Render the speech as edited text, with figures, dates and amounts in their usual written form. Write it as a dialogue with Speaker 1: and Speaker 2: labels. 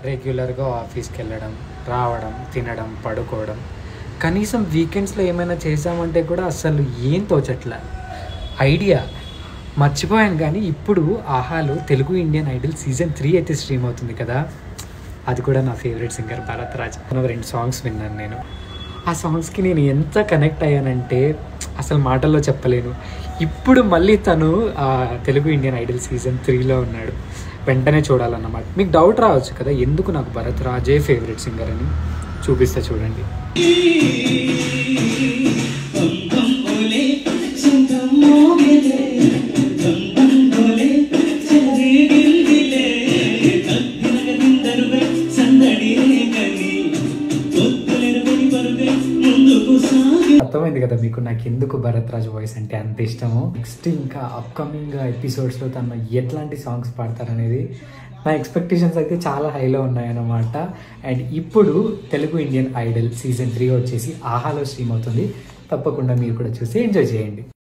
Speaker 1: రెగ్యులర్గా ఆఫీస్కి వెళ్ళడం, రావడం, తినడం, పడుకోవడం, కనీసం వీకెండ్స్లో ఏమైనా చేసామంటే కూడా అసలు ఏం తోచట్లే. ఐడియా మర్చిపోయాను, కానీ ఇప్పుడు ఆహాలో తెలుగు ఇండియన్ ఐడల్ సీజన్ 3 అయితే స్ట్రీమ్ అవుతుంది కదా. అది కూడా నా favourite singer Bharat Raj. 2 songs విన్నాను నేను. ఆ సాంగ్స్కి నేను ఎంత కనెక్ట్ అయ్యానంటే అసలు మాటల్లో చెప్పలేను. ఇప్పుడు మళ్ళీ తను తెలుగు ఇండియన్ ఐడల్ సీజన్ 3లో ఉన్నాడు. వెంటనే చూడాలన్నమాట. మీకు డౌట్ రావచ్చు కదా ఎందుకు నాకు భరత్ రాజే ఫేవరెట్ సింగర్ అని. చూపిస్తే చూడండి. అర్థమైంది కదా మీకు నాకు ఎందుకు భరత్ రాజ్ వాయిస్ అంటే అంత ఇష్టము. నెక్స్ట్ ఇంకా అప్కమింగ్ ఎపిసోడ్స్లో తను ఎట్లాంటి సాంగ్స్ పాడతారనేది నా ఎక్స్పెక్టేషన్స్ అయితే చాలా హైలో ఉన్నాయన్నమాట. అండ్ ఇప్పుడు తెలుగు ఇండియన్ ఐడల్ సీజన్ 3 వచ్చేసి ఆహాలో స్ట్రీమ్ అవుతుంది. తప్పకుండా మీరు కూడా చూసి ఎంజాయ్ చేయండి.